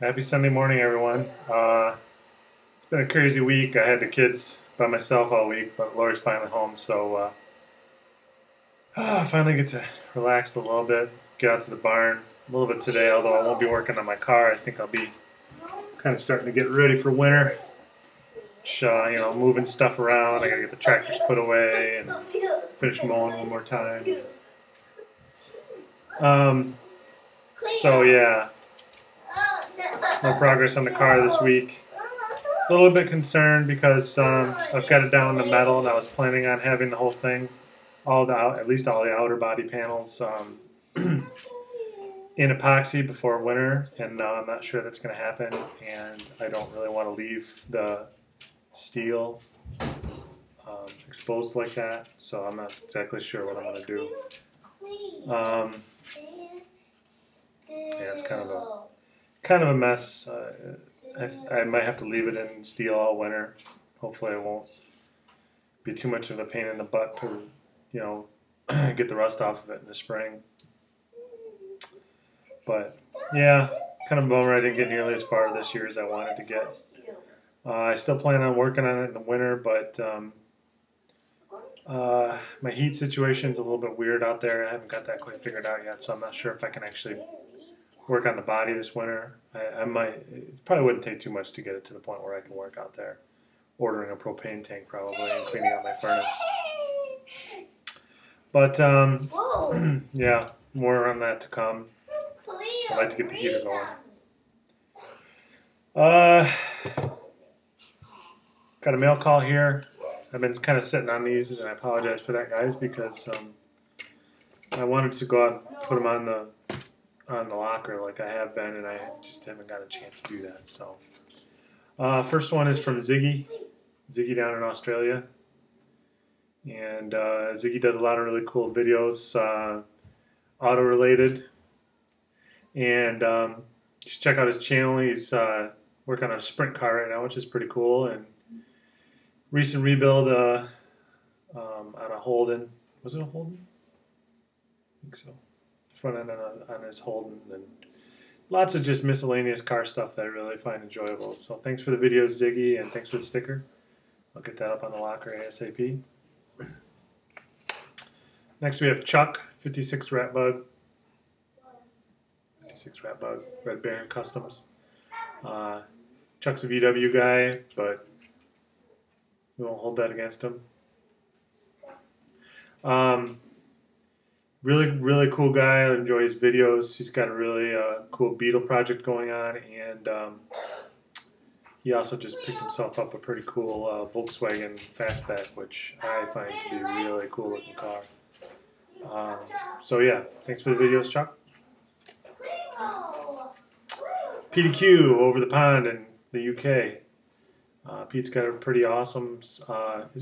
Happy Sunday morning, everyone. It's been a crazy week. I had the kids by myself all week, but Lori's finally home, so I finally get to relax a little bit, get out to the barn a little bit today, although I won't be working on my car. I think I'll be kind of starting to get ready for winter. Moving stuff around. I gotta get the tractors put away and finish mowing one more time. Um, so yeah, no progress on the car this week. A little bit concerned because I've got it down to metal, and I was planning on having the whole thing, at least all the outer body panels, in epoxy before winter, and I'm not sure that's going to happen. And I don't really want to leave the steel exposed like that, so I'm not exactly sure what I'm going to do. Yeah, it's kind of a mess. I might have to leave it in steel all winter. Hopefully, it won't be too much of a pain in the butt to, you know, get the rust off of it in the spring. But yeah, kind of a bummer I didn't get nearly as far this year as I wanted to get. I still plan on working on it in the winter, but my heat situation's a little bit weird out there. I haven't got that quite figured out yet, so I'm not sure if I can actually work on the body this winter. I might. It probably wouldn't take too much to get it to the point where I can work out there. Ordering a propane tank probably and cleaning out my furnace. But yeah, more on that to come. I'd like to get the heater going. Uh, got a mail call here. I've been kind of sitting on these, and I apologize for that, guys, because I wanted to go out and put them on the locker like I have been, and I just haven't got a chance to do that. So, first one is from Ziggy down in Australia, and Ziggy does a lot of really cool videos, auto related, and just check out his channel. He's working on a sprint car right now, which is pretty cool, and recent rebuild on a Holden. Was it a Holden? I think so. Front end on his Holden, and lots of just miscellaneous car stuff that I really find enjoyable. So thanks for the videos, Ziggy, and thanks for the sticker. I'll get that up on the locker ASAP. Next we have Chuck, 56 Rat Bug. 56 Rat Bug, Red Baron Customs. Chuck's a VW guy, but we won't hold that against him. Really cool guy. I enjoy his videos. He's got a really cool Beetle project going on, and he also just picked himself up a pretty cool Volkswagen Fastback, which I find to be a really cool looking car. So yeah, thanks for the videos, Chuck. PDQ over the pond in the UK. Pete's got a pretty awesome, is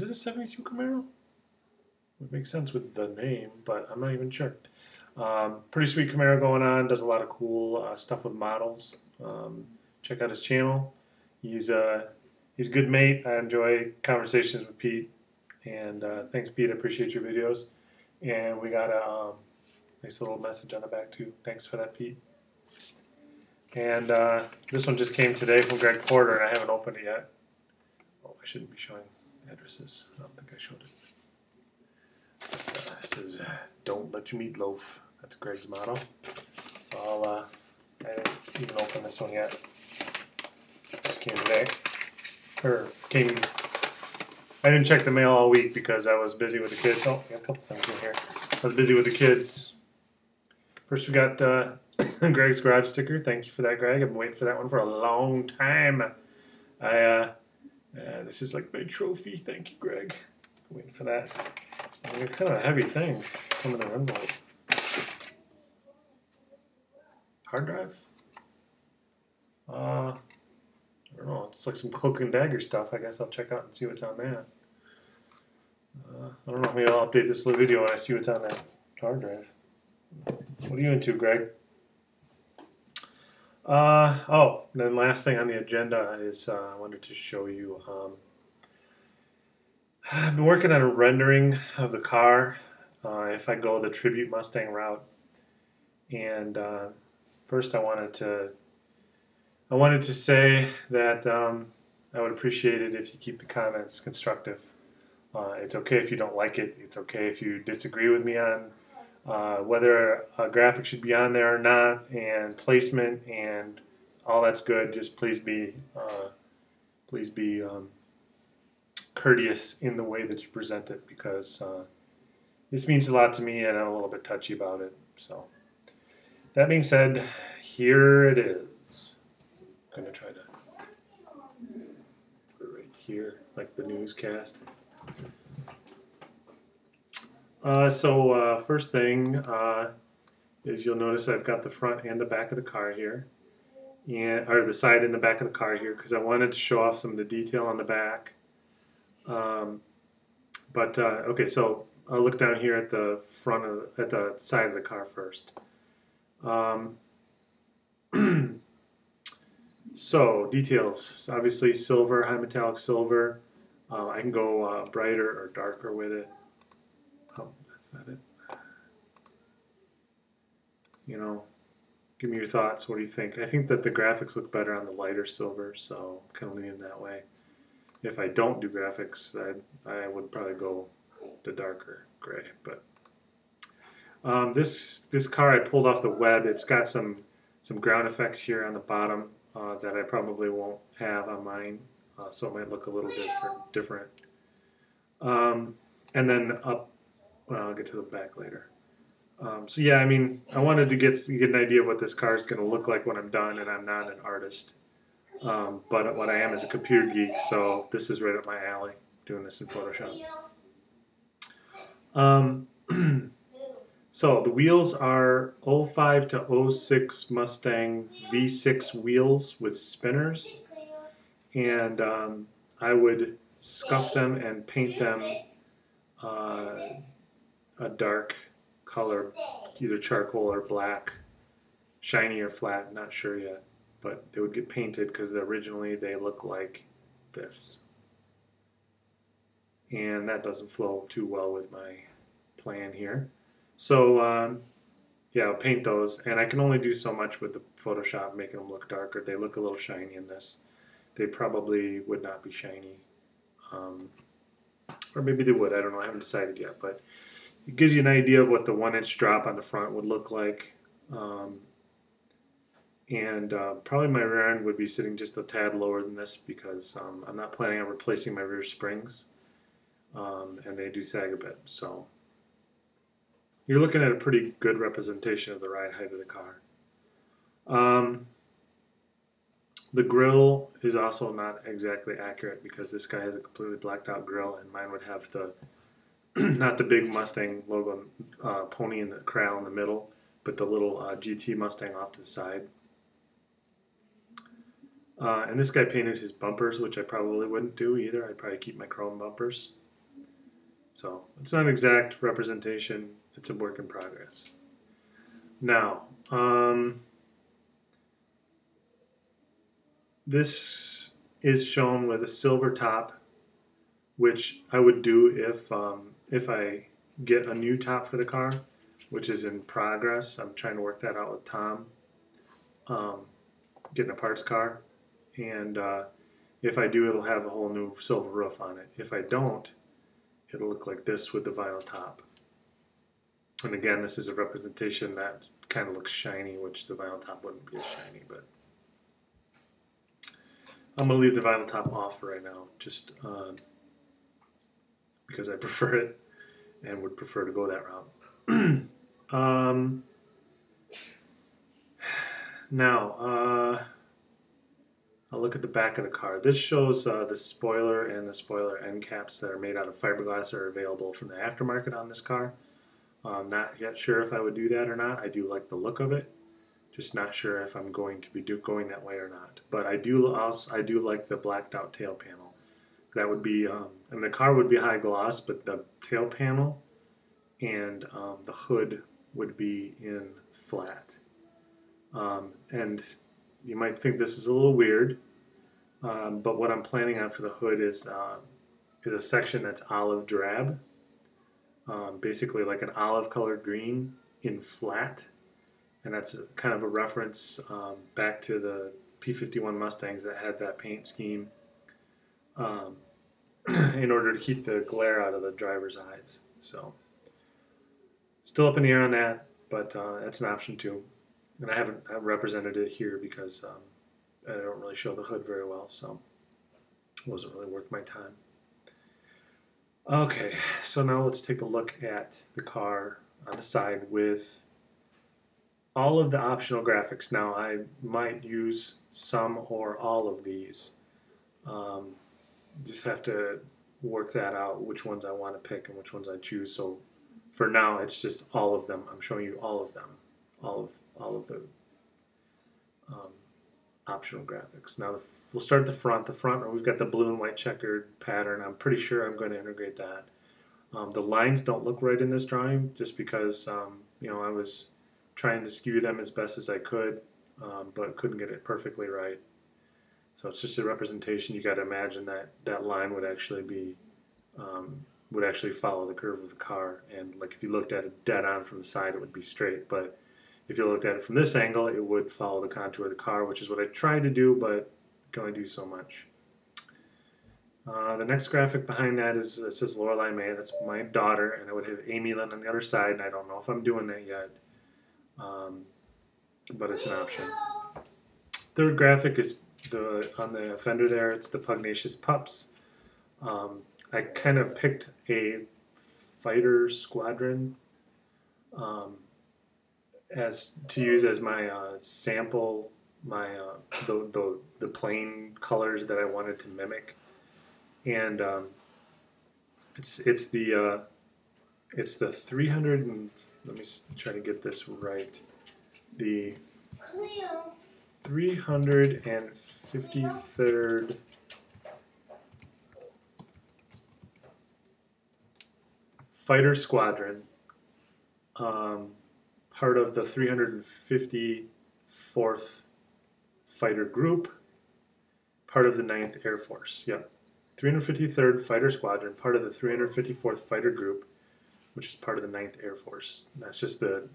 it a 72 Camaro? It makes sense with the name, but I'm not even sure. Pretty sweet Camaro going on, does a lot of cool stuff with models. Check out his channel. He's a good mate. I enjoy conversations with Pete. And thanks, Pete. I appreciate your videos. And we got a nice little message on the back, too. Thanks for that, Pete. And this one just came today from Greg Porter, and I haven't opened it yet. Oh, I shouldn't be showing addresses. I don't think I showed it. It says, "Don't let your meat loaf." That's Greg's motto. So I didn't even open this one yet. This came today. I didn't check the mail all week because I was busy with the kids. Oh, got a couple things in here. I was busy with the kids. First, we got Greg's garage sticker. Thank you for that, Greg. I've been waiting for that one for a long time. This is like my trophy. Thank you, Greg. Waiting for that. And kind of a heavy thing coming in an envelope. Hard drive? I don't know. It's like some cloak and dagger stuff. I guess I'll check out and see what's on that. I don't know. Maybe I'll update this little video when I see what's on that hard drive. What are you into, Greg? Then last thing on the agenda is I wanted to show you. I've been working on a rendering of the car if I go the Tribute Mustang route. And first I I wanted to say that I would appreciate it if you keep the comments constructive. It's okay if you don't like it. It's okay if you disagree with me on whether a graphic should be on there or not, and placement and all that's good. Just please be courteous in the way that you present it, because this means a lot to me, and I'm a little bit touchy about it. So that being said, here it is. I'm gonna try to put it right here, like the newscast. First thing is you'll notice I've got the front and the back of the car here, or the side and the back of the car here, because I wanted to show off some of the detail on the back. Okay, so I'll look down here at the at the side of the car first. So details, obviously silver, high metallic silver. I can go brighter or darker with it. Oh, that's not it. You know, give me your thoughts. What do you think? I think that the graphics look better on the lighter silver, so I'm kind of leaning that way. If I don't do graphics, I would probably go the darker gray. But this car I pulled off the web. It's got some ground effects here on the bottom that I probably won't have on mine, so it might look a little bit different. And then up. Well, I'll get to the back later. So yeah, I mean, I wanted to get an idea of what this car is going to look like when I'm done, and I'm not an artist. But what I am is a computer geek, so this is right up my alley, doing this in Photoshop. So the wheels are 05 to 06 Mustang V6 wheels with spinners, and I would scuff them and paint them a dark color, either charcoal or black, shiny or flat, not sure yet. But they would get painted because originally they look like this. And that doesn't flow too well with my plan here. So yeah, I'll paint those. And I can only do so much with the Photoshop, making them look darker. They look a little shiny in this. They probably would not be shiny. Or maybe they would, I don't know, I haven't decided yet. But it gives you an idea of what the 1-inch drop on the front would look like. Probably my rear end would be sitting just a tad lower than this, because I'm not planning on replacing my rear springs, and they do sag a bit. So you're looking at a pretty good representation of the ride height of the car. The grille is also not exactly accurate, because this guy has a completely blacked out grille, and mine would have the not the big Mustang logo pony in the corral in the middle, but the little GT Mustang off to the side. And this guy painted his bumpers, which I probably wouldn't do either. I'd probably keep my chrome bumpers. So it's not an exact representation. It's a work in progress. Now, this is shown with a silver top, which I would do if I get a new top for the car, which is in progress. I'm trying to work that out with Tom, getting a parts car. And if I do, it'll have a whole new silver roof on it. If I don't, it'll look like this with the vinyl top. And again, this is a representation that kind of looks shiny, which the vinyl top wouldn't be as shiny. But I'm going to leave the vinyl top off for right now, just because I prefer it and would prefer to go that route. Now, I'll look at the back of the car. This shows the spoiler and the spoiler end caps that are made out of fiberglass that are available from the aftermarket on this car. I'm not yet sure if I would do that or not. I do like the look of it, just not sure if I'm going to be going that way or not. But I do like the blacked out tail panel. That would be, and the car would be high gloss, but the tail panel and the hood would be in flat. And you might think this is a little weird, but what I'm planning on for the hood is a section that's olive drab, basically like an olive colored green in flat, and that's kind of a reference back to the P51 Mustangs that had that paint scheme um, in order to keep the glare out of the driver's eyes. So still up in the air on that, but that's an option too. And I haven't represented it here because I don't really show the hood very well, so it wasn't really worth my time. Okay, so now let's take a look at the car on the side with all of the optional graphics. Now I might use some or all of these. Um, just have to work that out, which ones I want to pick and which ones I choose. So for now, it's just all of them. I'm showing you all of them, all of the um, optional graphics. Now we'll start at the front. The front, we've got the blue and white checkered pattern. I'm pretty sure I'm going to integrate that. The lines don't look right in this drawing just because I was trying to skew them as best as I could, but couldn't get it perfectly right. So it's just a representation. You got to imagine that that line would actually be would actually follow the curve of the car, and like if you looked at it dead on from the side, it would be straight. But if you looked at it from this angle, it would follow the contour of the car, which is what I tried to do, but can only do so much. The next graphic behind that is it says Lorelei May. That's my daughter, and I would have Amy Lynn on the other side, and I don't know if I'm doing that yet, but it's an option. Third graphic is on the fender there. It's the Pugnacious Pups. I kind of picked a fighter squadron as to use as my sample, my the plain colors that I wanted to mimic, and it's the 300 and let me try to get this right. The 353rd Fighter Squadron, part of the 354th Fighter Group, part of the 9th Air Force. Yep. 353rd Fighter Squadron, part of the 354th Fighter Group, which is part of the 9th Air Force. And that's just the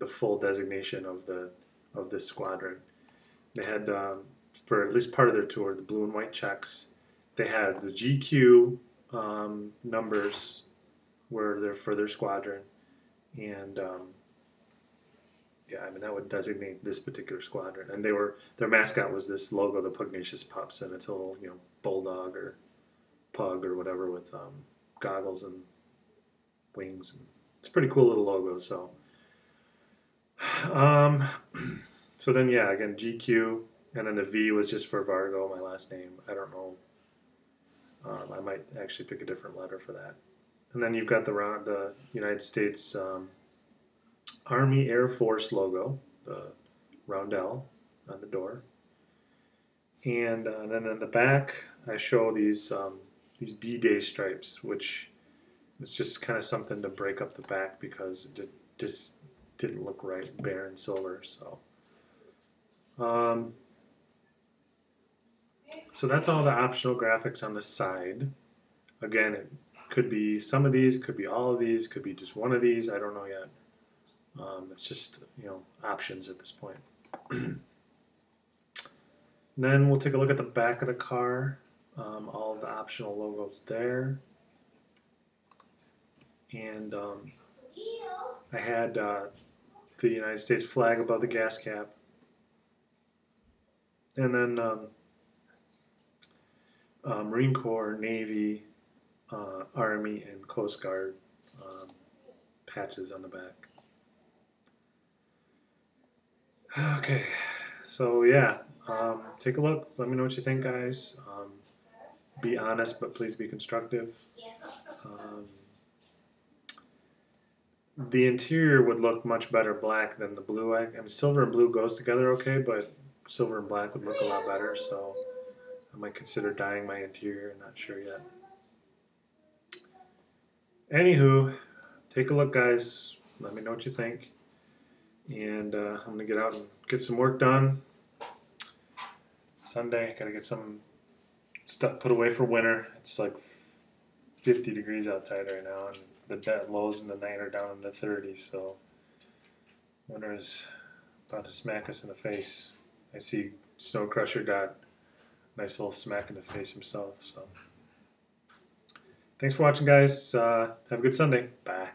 full designation of this squadron. They had for at least part of their tour the blue and white checks. They had the GQ numbers were there for their squadron, and yeah, I mean that would designate this particular squadron. And their mascot was this logo, the Pugnacious Pups, and it's a little bulldog or pug or whatever with goggles and wings. And it's a pretty cool little logo. So, so then yeah, again GQ, and then the V was just for Vargo, my last name. I don't know. I might actually pick a different letter for that. And then you've got the United States Army Air Force logo, the roundel on the door. And then in the back, I show these D-Day stripes, which is just kind of something to break up the back because it just didn't look right bare and silver. So that's all the optional graphics on the side. Again, it could be some of these, could be all of these, could be just one of these. I don't know yet. It's just options at this point. Then we'll take a look at the back of the car. All of the optional logos there. And I had the United States flag above the gas cap. And then Marine Corps, Navy, Army, and Coast Guard patches on the back. Okay, so yeah, take a look. Let me know what you think, guys. Be honest, but please be constructive. The interior would look much better black than the blue. I mean, silver and blue goes together okay, but silver and black would look a lot better, so I might consider dyeing my interior. I'm not sure yet. Anywho, take a look, guys. Let me know what you think. And I'm going to get out and get some work done. Sunday, got to get some stuff put away for winter. It's like 50 degrees outside right now, and the lows in the night are down in the 30s, so winter is about to smack us in the face. I see Snow Crusher got a nice little smack in the face himself. So thanks for watching, guys. Have a good Sunday. Bye.